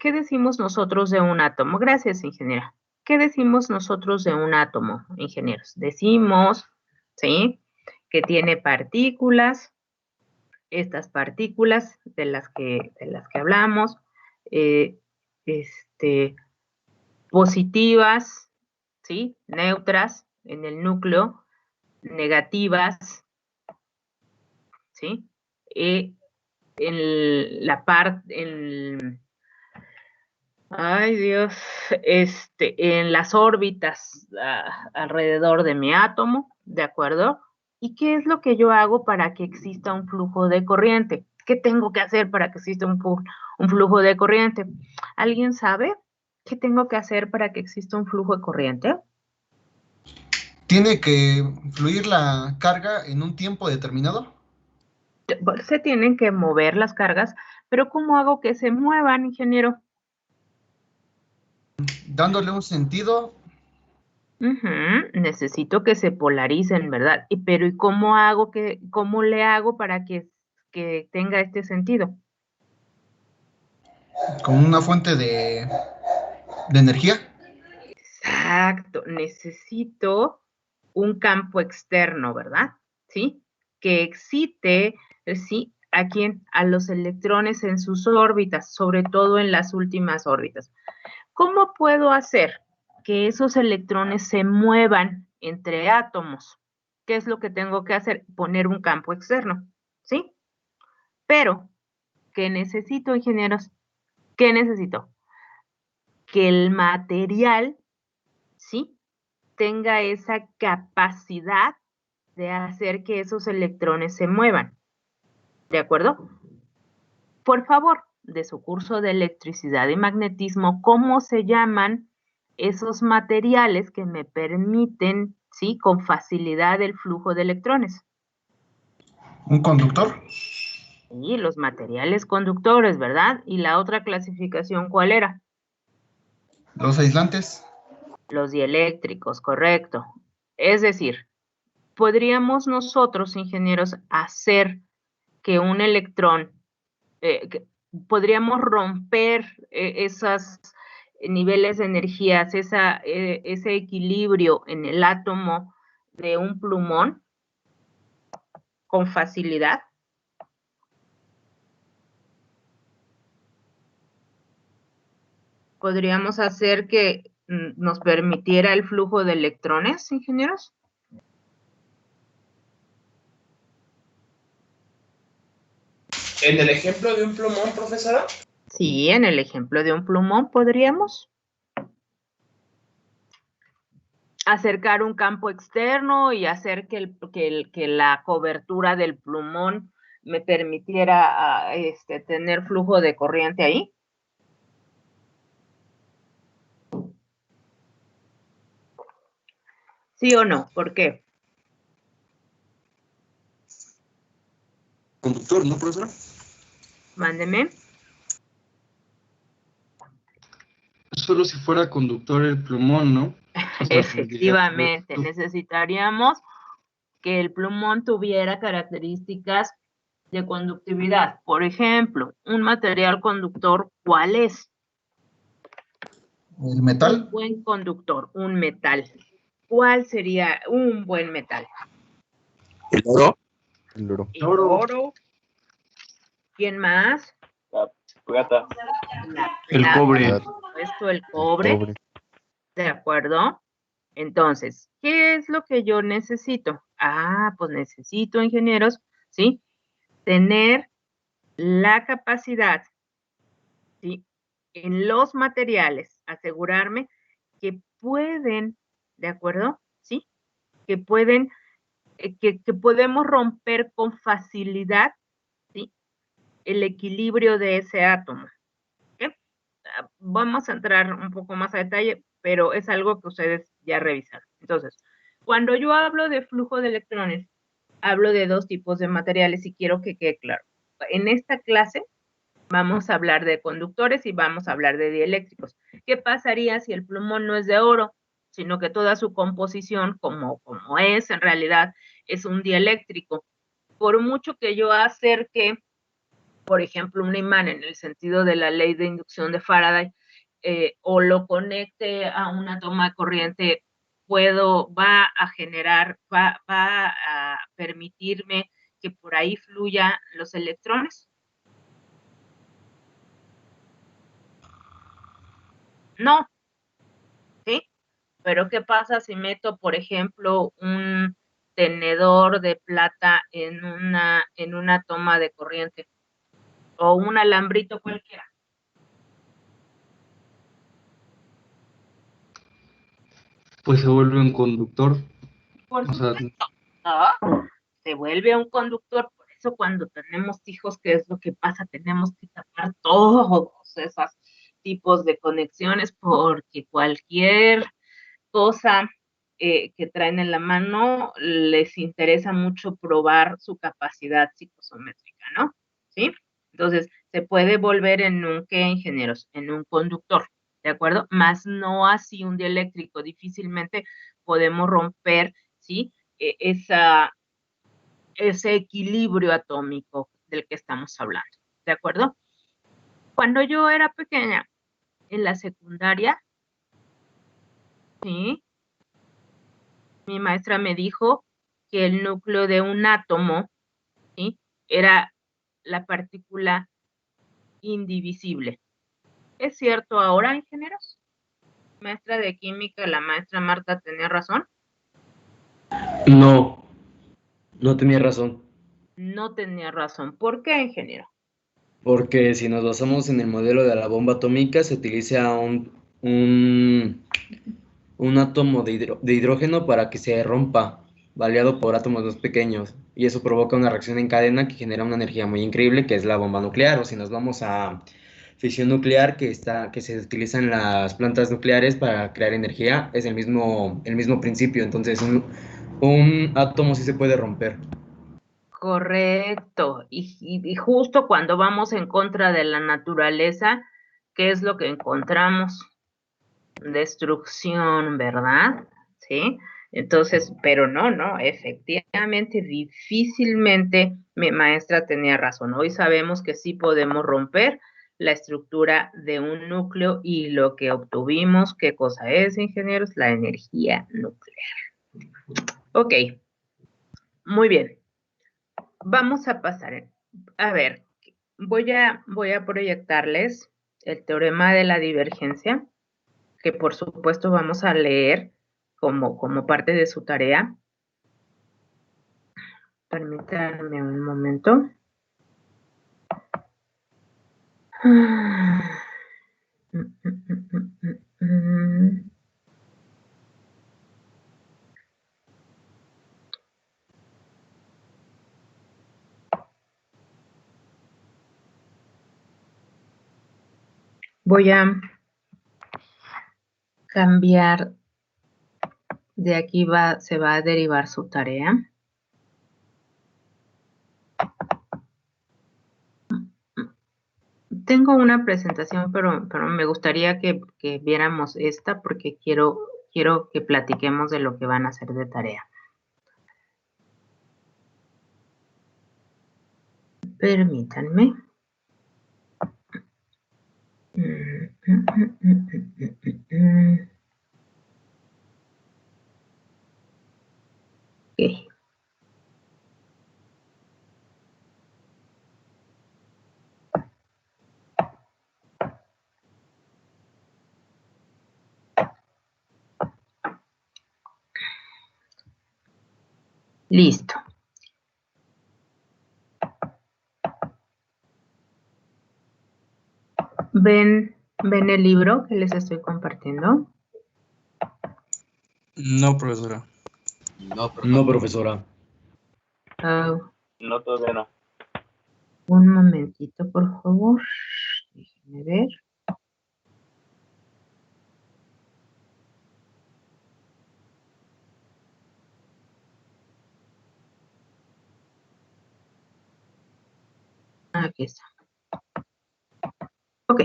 ¿qué decimos nosotros de un átomo? Gracias, ingeniera. ¿Qué decimos nosotros de un átomo, ingenieros? Decimos, ¿sí?, que tiene partículas, estas partículas de las que hablamos, eh, positivas, ¿sí?, neutras en el núcleo, negativas, ¿sí?, en la parte, ay Dios, en las órbitas alrededor de mi átomo, ¿de acuerdo? ¿Y qué es lo que yo hago para que exista un flujo de corriente? ¿Qué tengo que hacer para que exista un flujo de corriente? ¿Alguien sabe qué tengo que hacer para que exista un flujo de corriente? ¿Tiene que fluir la carga en un tiempo determinado? Se tienen que mover las cargas, pero ¿cómo hago que se muevan, ingeniero? Dándole un sentido. Necesito que se polaricen, ¿verdad? Pero ¿y cómo le hago para que tenga este sentido? Con una fuente de energía. Exacto, necesito un campo externo, ¿verdad? ¿Sí? Que excite, ¿sí? ¿A quién? A los electrones en sus órbitas, sobre todo en las últimas órbitas. ¿Cómo puedo hacer que esos electrones se muevan entre átomos? ¿Qué es lo que tengo que hacer? Poner un campo externo, ¿sí? Pero, ¿qué necesito, ingenieros? ¿Qué necesito? Que el material, ¿sí?, tenga esa capacidad de hacer que esos electrones se muevan, ¿de acuerdo? Por favor, de su curso de electricidad y magnetismo, ¿cómo se llaman esos materiales que me permiten, sí, con facilidad el flujo de electrones? ¿Un conductor? Sí, los materiales conductores, ¿verdad? ¿Y la otra clasificación cuál era? ¿Los aislantes? Los dieléctricos, correcto. Es decir, podríamos nosotros, ingenieros, hacer que un electrón, podríamos romper esos niveles de energías, ese equilibrio en el átomo de un plumón con facilidad. ¿Podríamos hacer que nos permitiera el flujo de electrones, ingenieros? ¿En el ejemplo de un plumón, profesora? Sí, en el ejemplo de un plumón podríamos acercar un campo externo y hacer que la cobertura del plumón me permitiera tener flujo de corriente ahí. ¿Sí o no? ¿Por qué? Conductor, ¿no, profesora? Mándeme. Solo si fuera conductor el plumón, ¿no? O sea, Efectivamente, necesitaríamos que el plumón tuviera características de conductividad. Por ejemplo, un material conductor, ¿cuál es? ¿El metal? Un buen conductor, un metal. ¿Cuál sería un buen metal? ¿El oro? El oro. El oro. ¿Quién más? La plata. La El plata, cobre. por supuesto, el cobre. ¿De acuerdo? Entonces, ¿qué es lo que yo necesito? Pues necesito, ingenieros, ¿sí?, tener la capacidad, ¿sí?, en los materiales, asegurarme que pueden, ¿de acuerdo? ¿Sí? Que pueden, que podemos romper con facilidad, ¿sí?, el equilibrio de ese átomo. ¿Ok? Vamos a entrar un poco más a detalle, pero es algo que ustedes ya revisaron. Entonces, cuando yo hablo de flujo de electrones, hablo de dos tipos de materiales y quiero que quede claro. En esta clase vamos a hablar de conductores y vamos a hablar de dieléctricos. ¿Qué pasaría si el plumón no es de oro, sino que toda su composición, como es en realidad, es un dieléctrico? Por mucho que yo acerque por ejemplo, un imán en el sentido de la ley de inducción de Faraday, o lo conecte a una toma de corriente, va a permitirme que por ahí fluyan los electrones. No, ¿sí? Pero ¿qué pasa si meto, por ejemplo, un tenedor de plata en una toma de corriente o un alambrito cualquiera? Pues se vuelve un conductor. Por O sea, supuesto, ¿no? Se vuelve un conductor. Por eso cuando tenemos hijos, ¿qué es lo que pasa? Tenemos que tapar todos esos tipos de conexiones porque cualquier cosa que traen en la mano les interesa mucho probar su capacidad psicosométrica, ¿no? ¿Sí? Entonces, se puede volver en un, ¿qué, ingenieros? En un conductor, ¿de acuerdo? Más no así un dieléctrico. Difícilmente podemos romper, ¿sí? Ese equilibrio atómico del que estamos hablando, ¿de acuerdo? Cuando yo era pequeña, en la secundaria, ¿sí? Mi maestra me dijo que el núcleo de un átomo, ¿sí? Era la partícula indivisible. ¿Es cierto ahora, ingenieros? Maestra de química, la maestra Marta tenía razón. No, no tenía razón. No tenía razón. ¿Por qué, ingeniero? Porque si nos basamos en el modelo de la bomba atómica, se utiliza un átomo de hidrógeno para que se rompa, baleado por átomos más pequeños. Y eso provoca una reacción en cadena que genera una energía muy increíble, que es la bomba nuclear. O si nos vamos a fisión nuclear, que se utiliza en las plantas nucleares para crear energía, es el mismo principio. Entonces, un átomo sí se puede romper. Correcto. Y justo cuando vamos en contra de la naturaleza, ¿qué es lo que encontramos? Destrucción, ¿verdad? ¿Sí? Entonces, pero no, efectivamente, difícilmente mi maestra tenía razón. Hoy sabemos que sí podemos romper la estructura de un núcleo y lo que obtuvimos, ¿qué cosa es, ingenieros? La energía nuclear. Ok, muy bien. Vamos a pasar. A ver, voy a proyectarles el teorema de la divergencia, que por supuesto vamos a leer como parte de su tarea. Permítanme un momento. Voy a cambiar, de aquí se va a derivar su tarea. Tengo una presentación, pero me gustaría que viéramos esta porque quiero que platiquemos de lo que van a hacer de tarea. Permítanme. Ok. Listo. ¿Ven el libro que les estoy compartiendo? No, profesora. No, profesora. No, todavía no. Un momentito, por favor. Déjenme ver. Aquí está. Ok.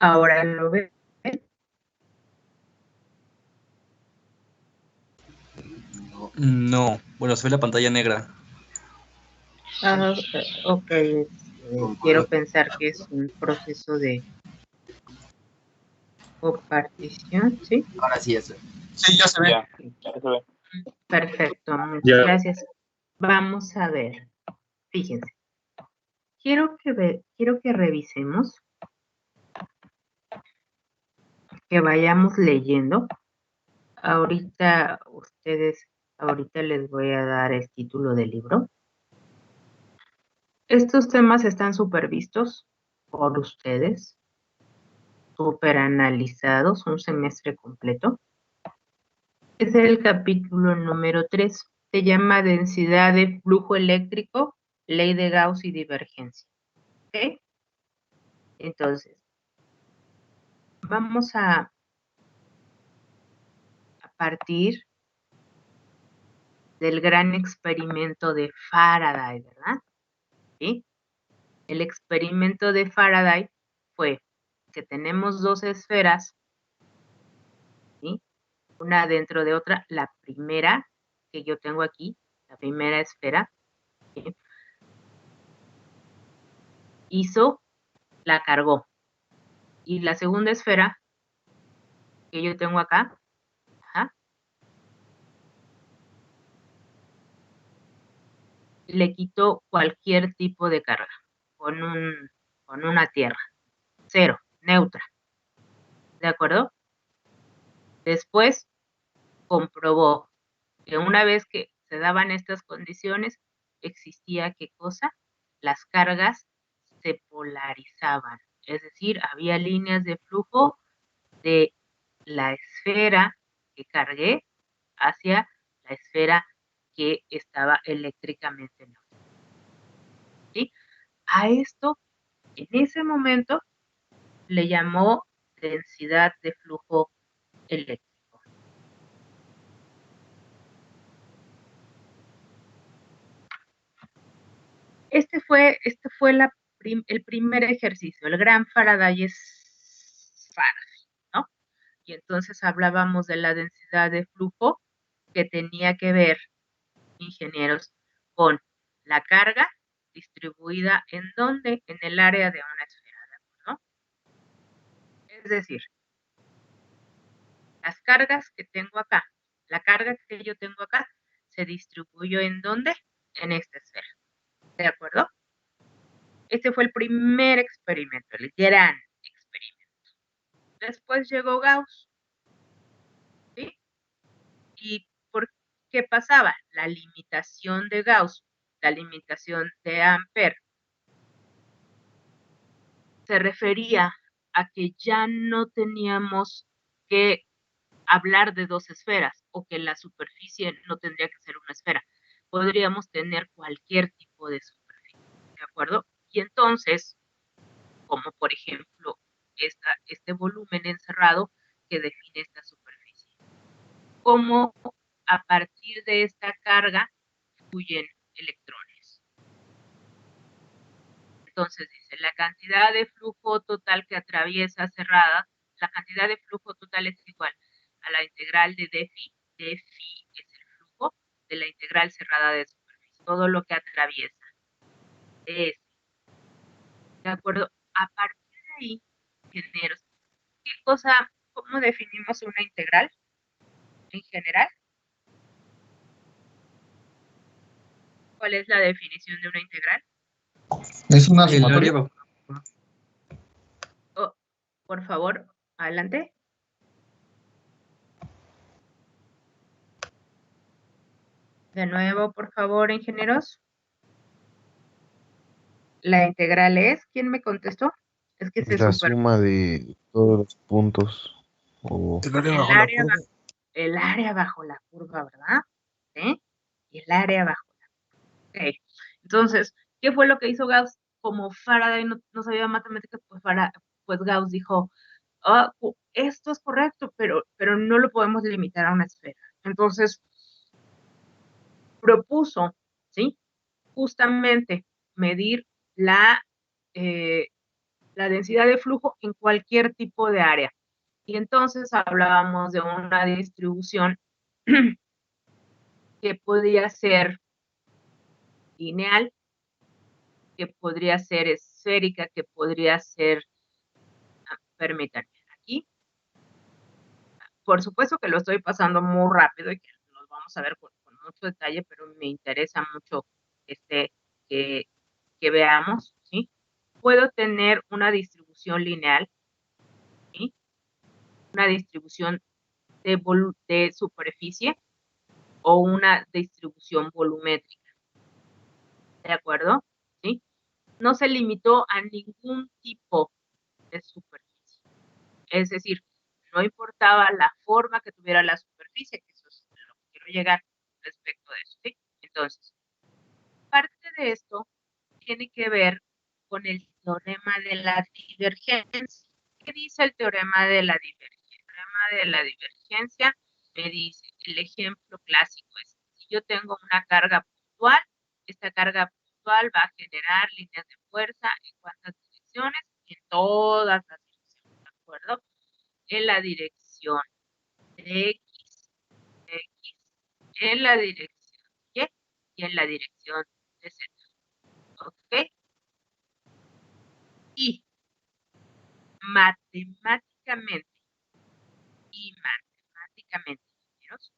Ahora lo ven. No. Bueno, se ve la pantalla negra. Ok, quiero pensar que es un proceso de copartición, ¿sí? Ahora sí, eso. Sí, ya se ve. Ya, ya se ve. Perfecto, muchas Ya. gracias. Vamos a ver, fíjense. Quiero que revisemos, que vayamos leyendo. Ahorita les voy a dar el título del libro. Estos temas están súper vistos por ustedes, súper analizados, un semestre completo. Es el capítulo número 3. Se llama densidad de flujo eléctrico, ley de Gauss y divergencia. ¿Ok? Entonces, vamos a partir del gran experimento de Faraday, ¿verdad? ¿Sí? El experimento de Faraday fue que tenemos dos esferas, ¿sí? Una dentro de otra. La primera que yo tengo aquí, la primera esfera, ¿sí? la cargó. Y la segunda esfera que yo tengo acá, le quitó cualquier tipo de carga con una tierra. 0, neutra. ¿De acuerdo? Después comprobó que una vez que se daban estas condiciones, existía ¿qué cosa? Las cargas se polarizaban. Es decir, había líneas de flujo de la esfera que cargué hacia la esfera que estaba eléctricamente neutra. ¿Sí? A esto, en ese momento, le llamó densidad de flujo eléctrico. Este fue el primer ejercicio. El gran Faraday es Faraday, ¿no? Y entonces hablábamos de la densidad de flujo que tenía que ver, ingenieros, con la carga distribuida en dónde, en el área de una esfera, ¿no? Es decir, las cargas que tengo acá, la carga que yo tengo acá, se distribuyó en dónde, en esta esfera. ¿De acuerdo? Este fue el primer experimento, el gran experimento. Después llegó Gauss, ¿sí? ¿Y por qué pasaba? La limitación de Gauss, la limitación de Ampère, se refería a que ya no teníamos que hablar de dos esferas o que la superficie no tendría que ser una esfera. Podríamos tener cualquier tipo de superficie, ¿de acuerdo? Y entonces, como por ejemplo este volumen encerrado que define esta superficie. Cómo a partir de esta carga fluyen electrones. Entonces dice, la cantidad de flujo total que atraviesa cerrada, la cantidad de flujo total es igual a la integral de dφ. dφ es el flujo de la integral cerrada de superficie, todo lo que atraviesa. ¿De acuerdo? A partir de ahí, ingenieros, ¿cómo definimos una integral en general? ¿Cuál es la definición de una integral? Es una El área sumatoria. bajo. Oh, por favor, adelante. De nuevo, por favor, ingenieros. La integral es, ¿quién me contestó? Es que se La super... suma de todos los puntos. O El área bajo la curva. El área bajo la curva, ¿verdad? ¿Sí? El área bajo la curva. Okay. Entonces, ¿qué fue lo que hizo Gauss? Como Faraday no sabía matemáticas, pues Gauss dijo, esto es correcto, pero no lo podemos limitar a una esfera. Entonces, propuso, ¿sí? Justamente medir la densidad de flujo en cualquier tipo de área. Y entonces hablábamos de una distribución que podía ser lineal, que podría ser esférica, que podría ser, permítanme, aquí, por supuesto que lo estoy pasando muy rápido y que nos vamos a ver con mucho detalle, pero me interesa mucho que veamos, ¿sí? Puedo tener una distribución lineal, ¿sí? Una distribución de superficie o una distribución volumétrica, ¿de acuerdo? ¿Sí? No se limitó a ningún tipo de superficie. Es decir, no importaba la forma que tuviera la superficie, que eso es a lo que quiero llegar respecto de eso, ¿sí? Entonces, parte de esto tiene que ver con el teorema de la divergencia. ¿Qué dice el teorema de la divergencia? El teorema de la divergencia me dice, el ejemplo clásico es, si yo tengo una carga puntual, esta carga puntual va a generar líneas de fuerza en cuántas direcciones, en todas las direcciones, ¿de acuerdo? En la dirección de X, en la dirección Y y en la dirección de Z. ¿Ok? Y matemáticamente, ingenieros,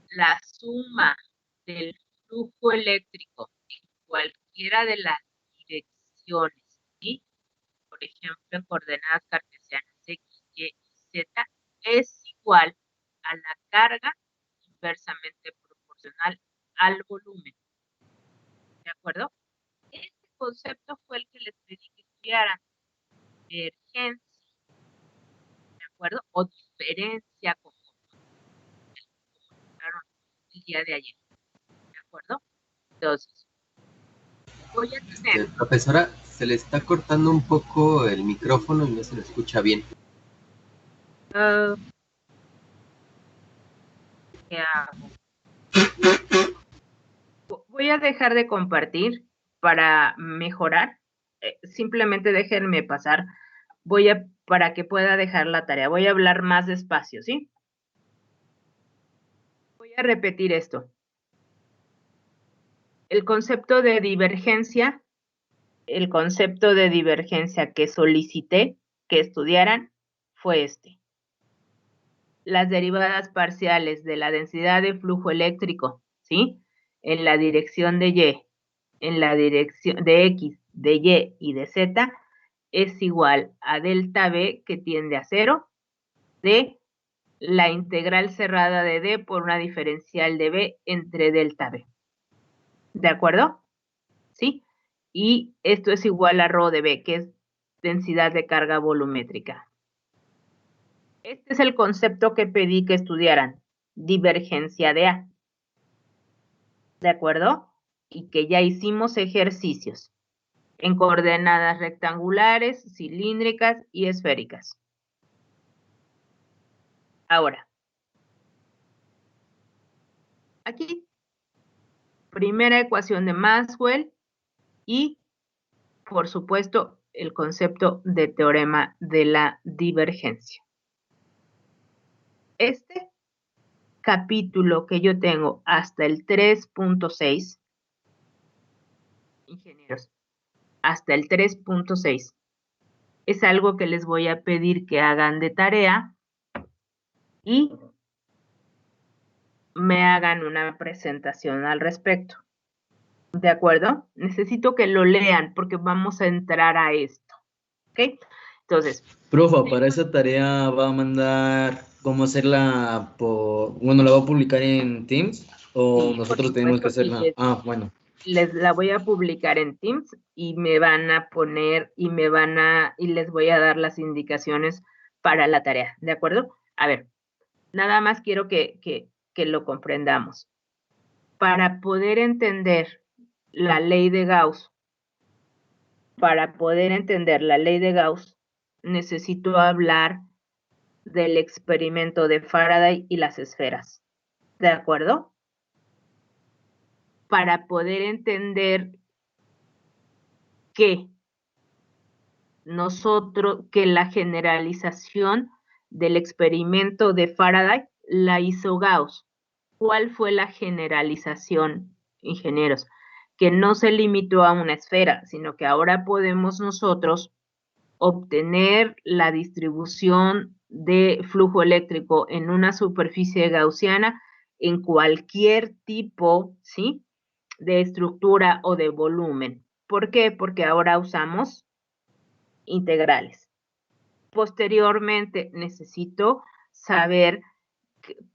la suma del flujo eléctrico en cualquiera de las direcciones, ¿sí? Por ejemplo, en coordenadas cartesianas X, Y y Z, es igual a la carga inversamente proporcional al volumen. ¿De acuerdo? Este concepto fue el que les pedí que estudiaran. Divergencia, ¿de acuerdo? O diferencia, como comunicaron el día de ayer, ¿de acuerdo? Entonces, voy a tener... Profesora, se le está cortando un poco el micrófono y no se le escucha bien. ¿Qué hago? Voy a dejar de compartir para mejorar. Simplemente déjenme pasar. Para que pueda dejar la tarea. Voy a hablar más despacio, ¿sí? Voy a repetir esto. El concepto de divergencia que solicité que estudiaran fue este. Las derivadas parciales de la densidad de flujo eléctrico, ¿sí? En la dirección de Y, en la dirección de X, de Y y de Z, es igual a delta B, que tiende a 0, de la integral cerrada de D por una diferencial de B entre delta B. ¿De acuerdo? ¿Sí? Y esto es igual a ρ de B, que es densidad de carga volumétrica. Este es el concepto que pedí que estudiaran, divergencia de A. ¿De acuerdo? Y que ya hicimos ejercicios en coordenadas rectangulares, cilíndricas y esféricas. Ahora, aquí, primera ecuación de Maxwell y, por supuesto, el concepto de teorema de la divergencia. Este capítulo que yo tengo hasta el 3.6, ingenieros, hasta el 3.6, es algo que les voy a pedir que hagan de tarea y me hagan una presentación al respecto. ¿De acuerdo? Necesito que lo lean porque vamos a entrar a esto. ¿Ok? Entonces. Profa, para esa tarea va a mandar cómo hacerla bueno, ¿la va a publicar en Teams o sí, nosotros tenemos que hacerla? Bueno. Les la voy a publicar en Teams y me van a poner y les voy a dar las indicaciones para la tarea. ¿De acuerdo? A ver, nada más quiero que lo comprendamos. Para poder entender la ley de Gauss, necesito hablar del experimento de Faraday y las esferas. ¿De acuerdo? Para poder entender que la generalización del experimento de Faraday la hizo Gauss. ¿Cuál fue la generalización ingenieros, que no se limitó a una esfera, sino que ahora podemos nosotros obtener la distribución de flujo eléctrico en una superficie gaussiana en cualquier tipo, ¿sí?, de estructura o de volumen. ¿Por qué? Porque ahora usamos integrales. Posteriormente necesito saber,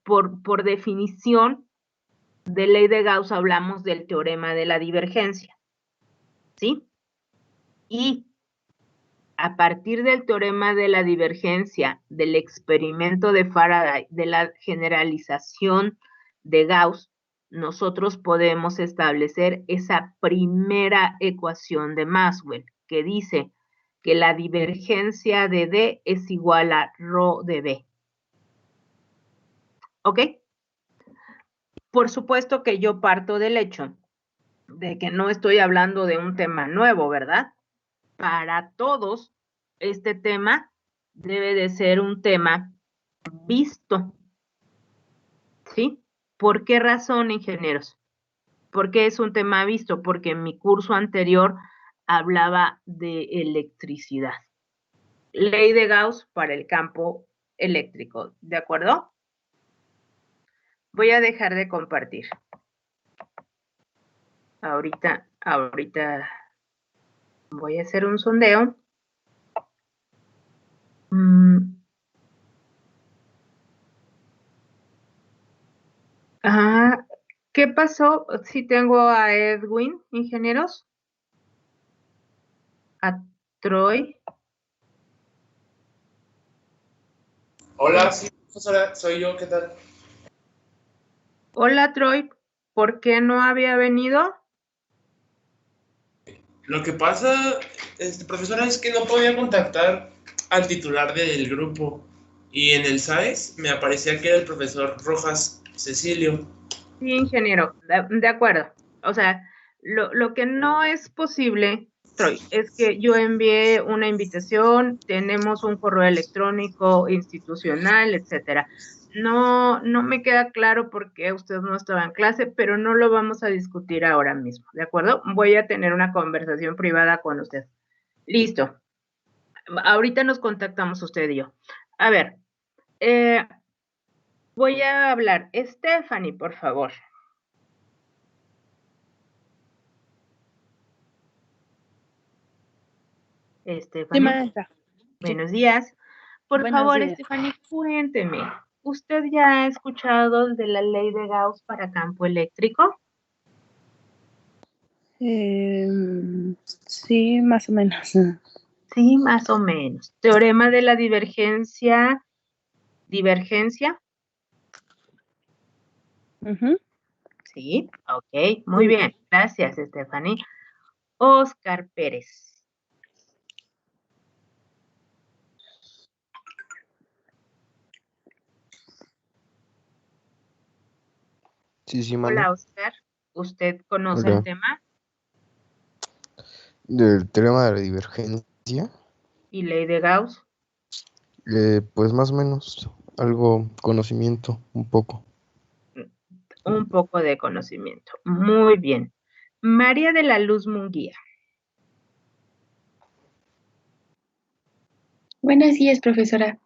por definición de ley de Gauss hablamos del teorema de la divergencia, ¿sí? Y a partir del teorema de la divergencia, del experimento de Faraday, de la generalización de Gauss, nosotros podemos establecer esa primera ecuación de Maxwell, que dice que la divergencia de D es igual a ρ de B. ¿Ok? Por supuesto que yo parto del hecho de que no estoy hablando de un tema nuevo, ¿verdad? Para todos, este tema debe de ser un tema visto, ¿sí? ¿Por qué razón, ingenieros? ¿Por qué es un tema visto? Porque en mi curso anterior hablaba de electricidad. Ley de Gauss para el campo eléctrico, ¿de acuerdo? Voy a dejar de compartir. Ahorita voy a hacer un sondeo. ¿Qué pasó? Sí tengo a Edwin, ingenieros. A Troy. Hola, sí, profesora, soy yo, ¿qué tal? Hola, Troy. ¿Por qué no había venido? Lo que pasa, profesora, es que no podía contactar al titular del grupo y en el SAES me aparecía que era el profesor Rojas Cecilio. Sí, ingeniero, de acuerdo. O sea, lo que no es posible, Troy, es que yo envié una invitación, tenemos un correo electrónico institucional, etcétera. No me queda claro por qué usted no estaba en clase, pero no lo vamos a discutir ahora mismo, ¿de acuerdo? Voy a tener una conversación privada con usted. Listo. Ahorita nos contactamos usted y yo. A ver, voy a hablar. Stephanie, por favor. Stephanie. Sí, maestra. Buenos días. Por Buenos favor, días. Stephanie, cuénteme. ¿Usted ya ha escuchado de la ley de Gauss para campo eléctrico? Sí, más o menos. Sí, más o menos. Teorema de la divergencia. ¿Divergencia? Ujú. Sí, ok, muy bien. Gracias, Stephanie. Oscar Pérez. Sí, mano. Hola, Oscar. ¿Usted conoce Hola. el tema? Del teorema de la divergencia, ¿Y ley de Gauss? pues más o menos, algo conocimiento, un poco. Un poco de conocimiento. Muy bien. María de la Luz Munguía. Buenos días, profesora.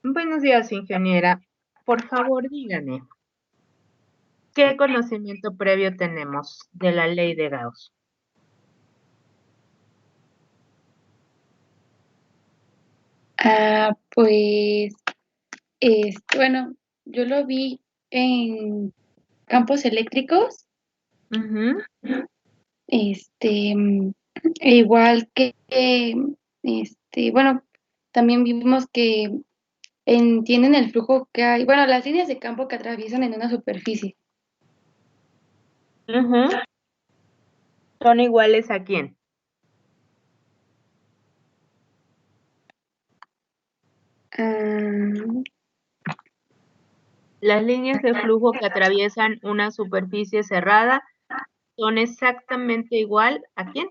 Buenos días, ingeniera. Por favor, dígame, ¿qué conocimiento previo tenemos de la ley de Gauss? Pues, bueno, yo lo vi en campos eléctricos, Ujú. igual que, bueno, también vimos que tienen el flujo que hay, bueno, las líneas de campo que atraviesan en una superficie. Ujú. ¿Son iguales a quién? Ah, Las líneas de flujo que atraviesan una superficie cerrada son exactamente igual a quién?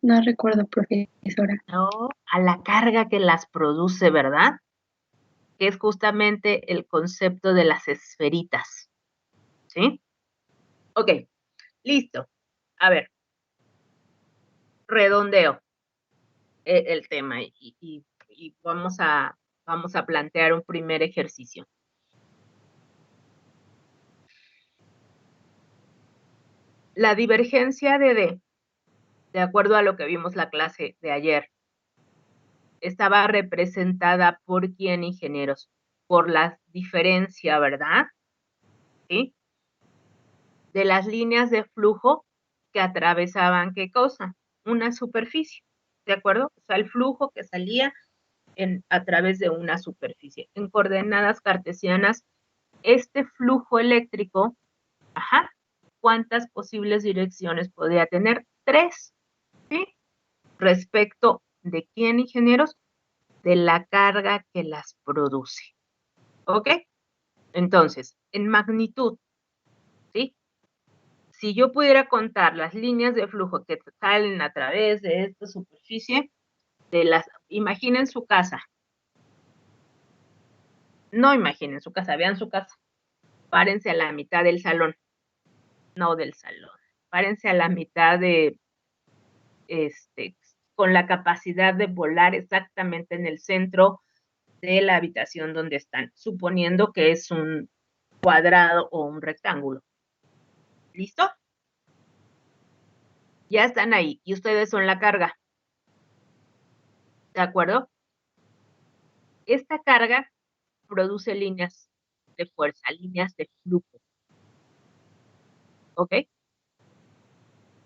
no recuerdo, profesora. No, a la carga que las produce, ¿verdad? Que es justamente el concepto de las esferitas, ¿sí? Ok, listo. A ver, redondeo el tema y vamos a plantear un primer ejercicio. La divergencia de D, de acuerdo a lo que vimos la clase de ayer, estaba representada por quién, ingenieros, por la diferencia, ¿verdad? ¿Sí? De las líneas de flujo que atravesaban, ¿qué cosa? Una superficie, ¿de acuerdo? O sea, el flujo que salía a través de una superficie. En coordenadas cartesianas, este flujo eléctrico, ¿cuántas posibles direcciones podría tener? 3, ¿sí? Respecto de quién, ingenieros, de la carga que las produce. ¿Ok? Entonces, en magnitud, ¿sí? Si yo pudiera contar las líneas de flujo que salen a través de esta superficie, imaginen su casa. No imaginen su casa, vean su casa. Párense a la mitad del salón. No del salón. Párense a la mitad con la capacidad de volar exactamente en el centro de la habitación donde están, suponiendo que es un cuadrado o un rectángulo. ¿Listo? Ya están ahí y ustedes son la carga. ¿De acuerdo? Esta carga produce líneas de fuerza, líneas de flujo. ¿Ok?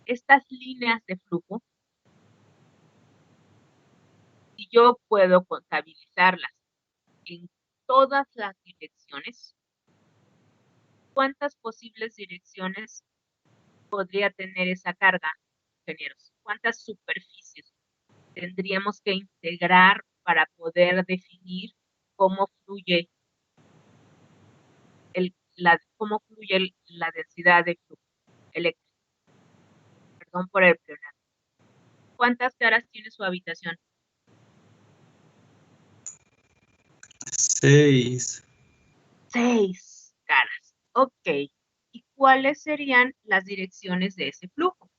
Estas líneas de flujo, si yo puedo contabilizarlas en todas las direcciones, ¿cuántas posibles direcciones podría tener esa carga, ingenieros? ¿Cuántas superficies tendríamos que integrar para poder definir cómo fluye la densidad de flujo eléctrico? Perdón por el pleonasmo. ¿Cuántas caras tiene su habitación? 6. 6 caras. Ok. ¿Y cuáles serían las direcciones de ese flujo?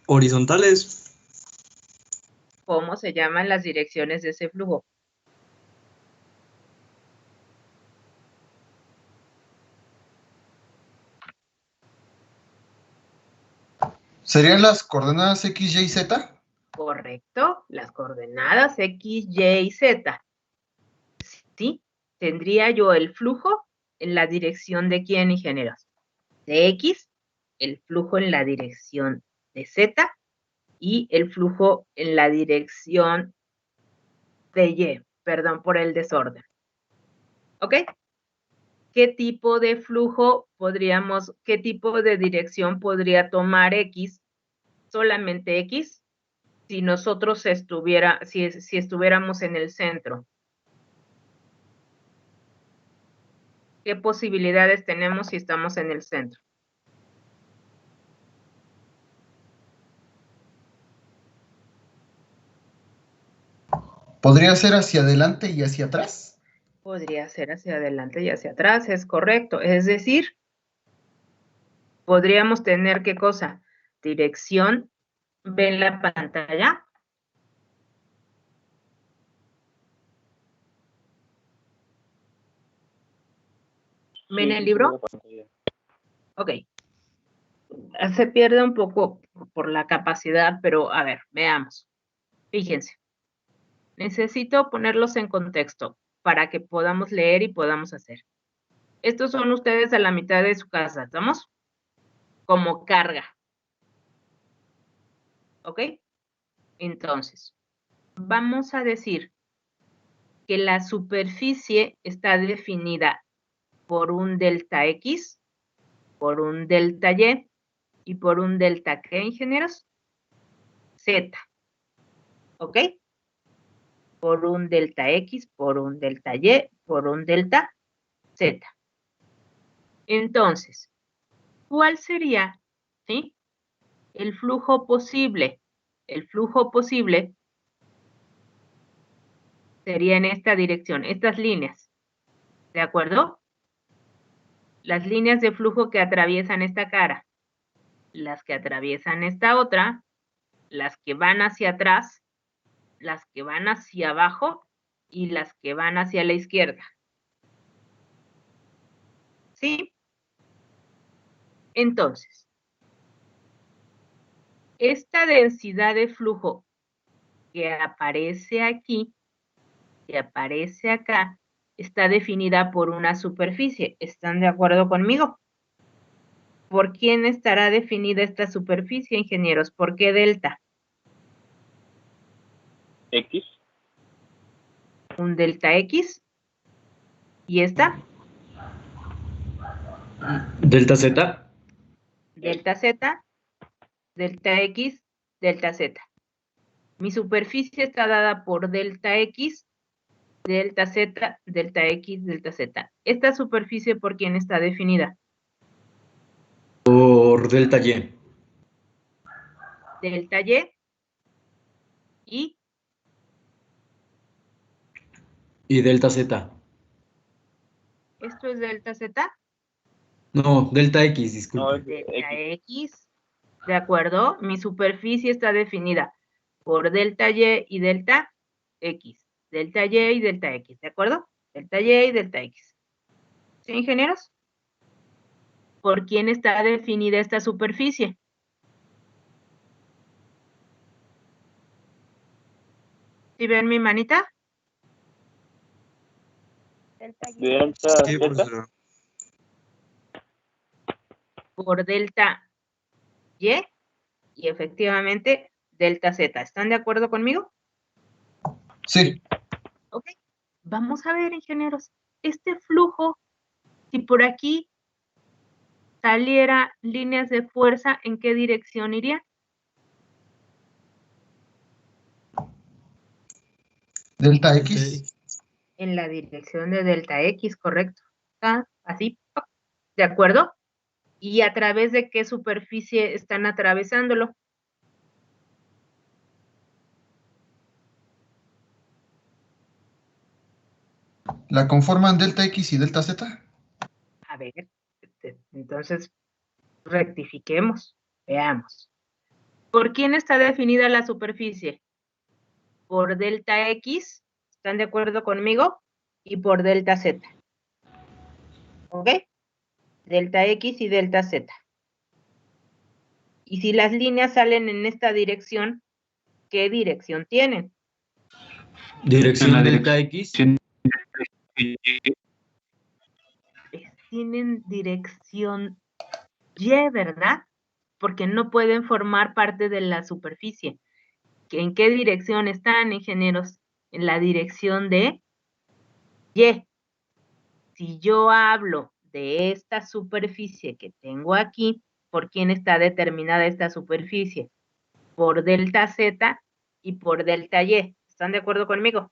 Horizontales. ¿Cómo se llaman las direcciones de ese flujo? ¿Serían las coordenadas X, Y, Z? Correcto, las coordenadas X, Y y Z. ¿Sí? Tendría yo el flujo en la dirección de quién, ingenieros. De X, el flujo en la dirección de Z y el flujo en la dirección de Y. Perdón por el desorden. ¿Ok? ¿Qué tipo de flujo qué tipo de dirección podría tomar X? Solamente X, si nosotros si estuviéramos en el centro. ¿Qué posibilidades tenemos si estamos en el centro? ¿Podría ser hacia adelante y hacia atrás? Podría ser hacia adelante y hacia atrás, es correcto. Es decir, podríamos tener, ¿qué cosa? Dirección, ¿ven la pantalla? ¿Ven el libro? Ok. Se pierde un poco por la capacidad, pero a ver, veamos. Fíjense. Necesito ponerlos en contexto para que podamos leer y podamos hacer. Estos son ustedes a la mitad de su casa, ¿estamos? Como carga. ¿Ok? Entonces, vamos a decir que la superficie está definida por un delta X, por un delta y por un delta, ¿qué, ingenieros? Z. ¿Ok? Por un delta X, por un delta Y, por un delta Z. Entonces, ¿cuál sería, sí, el flujo posible el flujo posible sería en esta dirección, estas líneas, ¿de acuerdo? Las líneas de flujo que atraviesan esta cara, las que atraviesan esta otra, las que van hacia atrás, las que van hacia abajo y las que van hacia la izquierda. ¿Sí? Entonces, esta densidad de flujo que aparece aquí, que aparece acá, está definida por una superficie. ¿Están de acuerdo conmigo? ¿Por quién estará definida esta superficie, ingenieros? ¿Por qué delta? X. Un delta X. ¿Y esta? Delta Z. Delta Z, delta X, delta Z. Mi superficie está dada por delta X, delta Z, delta X, delta Z. ¿Esta superficie por quién está definida? Por delta Y. Delta Y Y delta Z. ¿esto es delta Z? No, delta X, No, disculpe. es Delta X. X, ¿de acuerdo? Mi superficie está definida por delta Y y delta X. Delta Y y delta X, ¿de acuerdo? Delta Y y delta X. ¿Sí, ingenieros? ¿Por quién está definida esta superficie? ¿Sí ven mi manita? Delta Sí, Z. profesora. Por delta Y y efectivamente delta Z. ¿Están de acuerdo conmigo? Sí. Ok. Vamos a ver, ingenieros. Este flujo, si por aquí saliera líneas de fuerza, ¿en qué dirección iría? Delta X. En la dirección de delta X, correcto. ¿Está así? ¿De acuerdo? ¿Y a través de qué superficie están atravesándolo? ¿La conforman delta X y delta Z? A ver, entonces rectifiquemos, veamos. ¿Por quién está definida la superficie? Por delta X, ¿están de acuerdo conmigo? Y por delta Z. ¿Ok? Delta X y delta Z. Y si las líneas salen en esta dirección, ¿qué dirección tienen? Dirección delta X. Tienen dirección Y, ¿verdad? Porque no pueden formar parte de la superficie. ¿En qué dirección están, ingenieros? En la dirección de Y. Si yo hablo de esta superficie que tengo aquí, ¿por quién está determinada esta superficie? Por delta Z y por delta Y. ¿Están de acuerdo conmigo?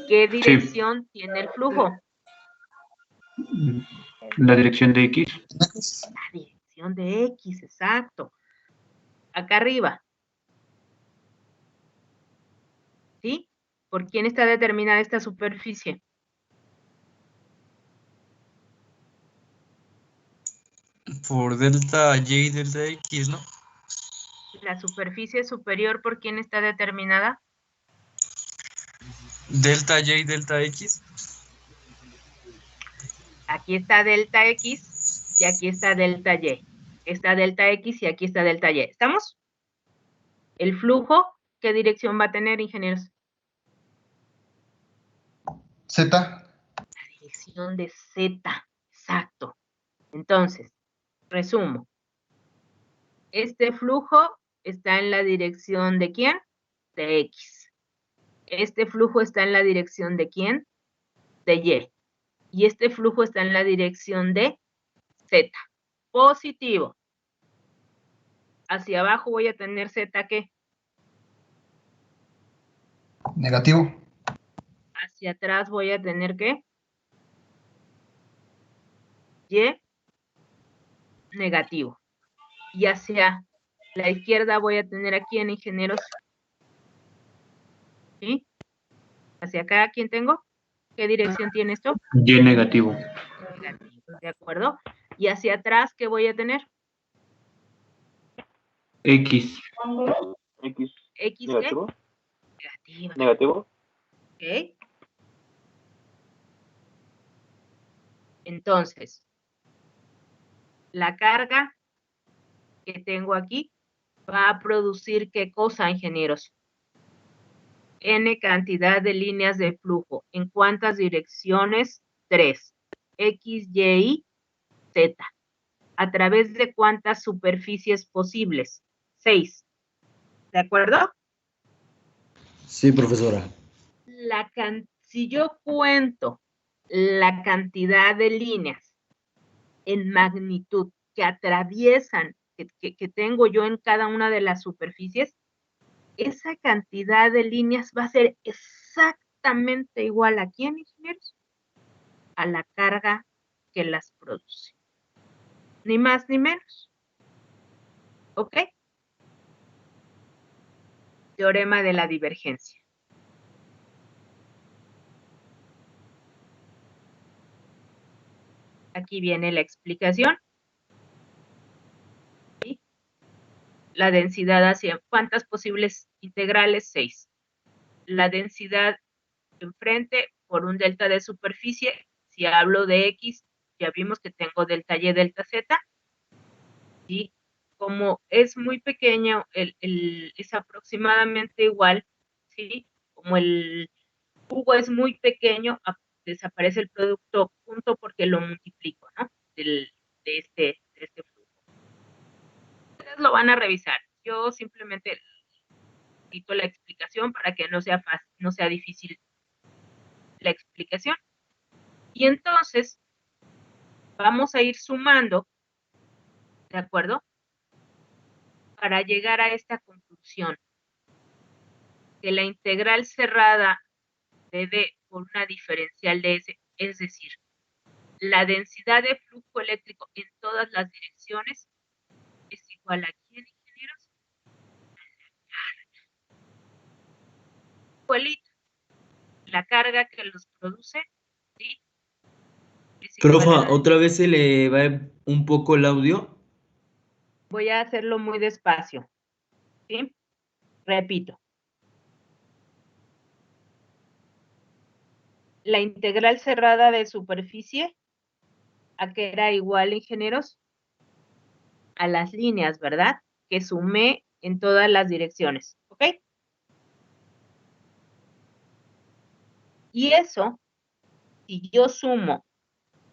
¿Qué dirección tiene el flujo? La dirección de X. La dirección de X, exacto. Acá arriba. ¿Sí? ¿Por quién está determinada esta superficie? Por delta Y y delta X, ¿no? La superficie superior, ¿por quién está determinada? Delta Y y delta X. Aquí está delta X y aquí está delta Y. Está delta X y aquí está delta Y. ¿Estamos? El flujo, ¿qué dirección va a tener, ingenieros? Z. La dirección de Z, exacto. Entonces, resumo. Este flujo está en la dirección de ¿quién? De X. Este flujo está en la dirección de ¿quién? De Y. Y este flujo está en la dirección de Z. Positivo. Hacia abajo voy a tener Z, ¿qué? Negativo. Hacia atrás voy a tener ¿qué? Y negativo. Y hacia La izquierda voy a tener aquí en ingenieros. ¿Sí? Hacia acá, ¿quién tengo? ¿Qué dirección tiene esto? Y negativo. Negativo, ¿de acuerdo? Y hacia atrás, ¿qué voy a tener? X. X. ¿X Negativo. qué? Negativa. Negativo. ¿Ok? Entonces, la carga que tengo aquí va a producir ¿qué cosa, ingenieros? N cantidad de líneas de flujo. ¿En cuántas direcciones? 3. X, Y, Z. ¿A través de cuántas superficies posibles? 6. ¿De acuerdo? Sí, profesora. Si yo cuento la cantidad de líneas en magnitud que atraviesan, que tengo yo en cada una de las superficies, esa cantidad de líneas va a ser exactamente igual a ¿quién, ingenieros? A la carga que las produce. Ni más ni menos. ¿Ok? Teorema de la divergencia. Aquí viene la explicación. ¿Sí? La densidad hacia ¿cuántas posibles integrales? 6. La densidad enfrente por un delta de superficie. Si hablo de X, ya vimos que tengo delta Y, delta Z. Y como es muy pequeño, es aproximadamente igual, ¿sí? Como el jugo es muy pequeño, desaparece el producto junto porque lo multiplico, ¿no? De este flujo. Ustedes lo van a revisar. Yo simplemente cito la explicación para que no sea fácil, no sea difícil la explicación. Y entonces vamos a ir sumando, ¿de acuerdo? Para llegar a esta conclusión, que la integral cerrada de D por una diferencial de S, es decir, la densidad de flujo eléctrico en todas las direcciones es igual a ¿quién, ingenieros? Igualito. La carga que los produce, ¿sí? Es igual a Profa, la... ¿otra vez se le va un poco el audio? Voy a hacerlo muy despacio, ¿sí? Repito. La integral cerrada de superficie, ¿a qué era igual, ingenieros? A las líneas, ¿verdad? Que sumé en todas las direcciones, ¿ok? Y eso, si yo sumo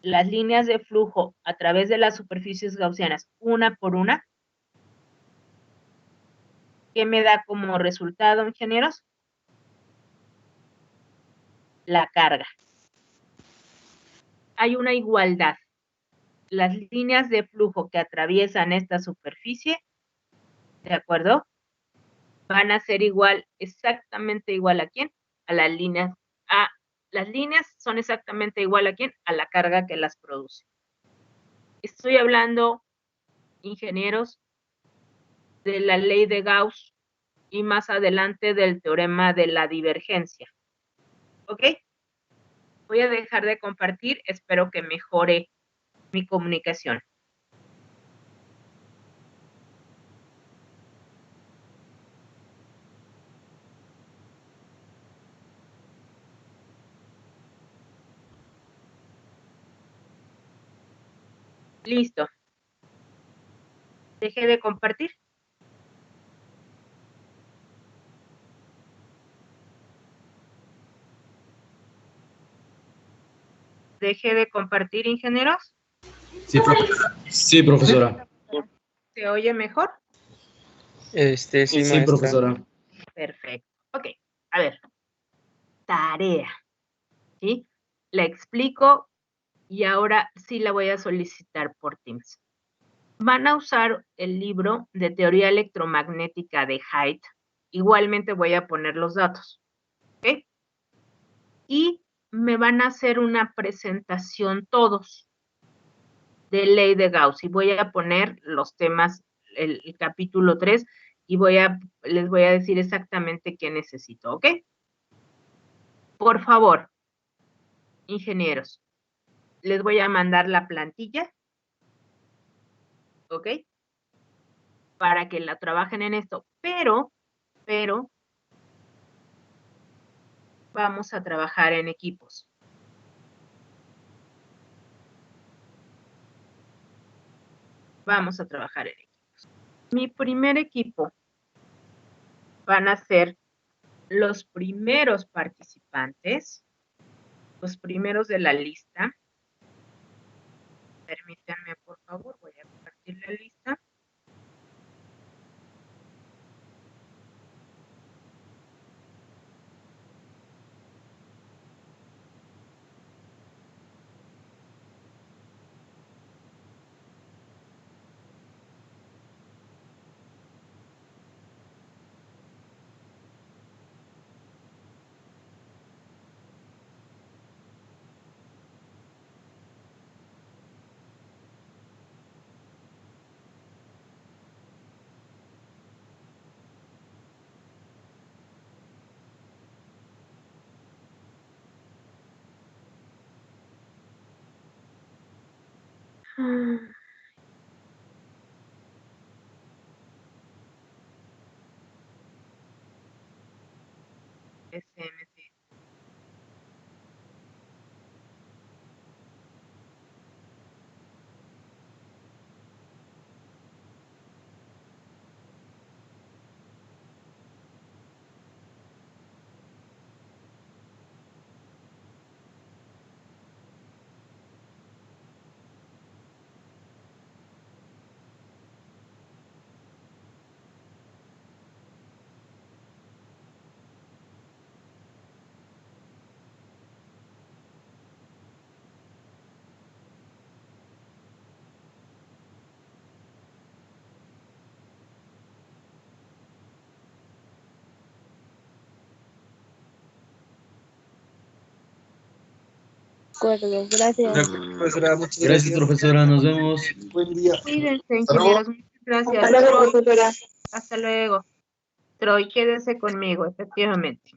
las líneas de flujo a través de las superficies gaussianas una por una, ¿qué me da como resultado, ingenieros? La carga. Hay una igualdad. Las líneas de flujo que atraviesan esta superficie, ¿de acuerdo? Van a ser igual, exactamente igual a quién? A las líneas. Las líneas son exactamente igual a quién? A la carga que las produce. Estoy hablando, ingenieros, de la ley de Gauss y más adelante del teorema de la divergencia. ¿Ok? Voy a dejar de compartir, espero que mejore mi comunicación. Listo. Dejé de compartir. Dejé de compartir, ingenieros. Sí, profesora. Sí, profesora. ¿Se oye mejor? Sí, Sí, maestra. profesora. Perfecto. Ok, a ver. Tarea. ¿Sí? La explico y ahora sí la voy a solicitar por Teams. Van a usar el libro de teoría electromagnética de Haidt. Igualmente voy a poner los datos. ¿Ok? Y me van a hacer una presentación todos de ley de Gauss y voy a poner los temas el capítulo 3 y les voy a decir exactamente qué necesito, ¿ok? Por favor, ingenieros, les voy a mandar la plantilla, ¿ok? Para que la trabajen en esto, pero vamos a trabajar en equipos. Vamos a trabajar en equipos. Mi primer equipo van a ser los primeros participantes, los primeros de la lista. Permítanme, por favor, voy a compartir la lista. SMC. De acuerdo, gracias. Profesora, muchas Gracias, profesora. Nos vemos. Buen día. Cuídense, Hasta luego. ingenieros. Muchas gracias. Hasta luego, Troy, profesora. hasta luego. Troy, quédese conmigo, efectivamente.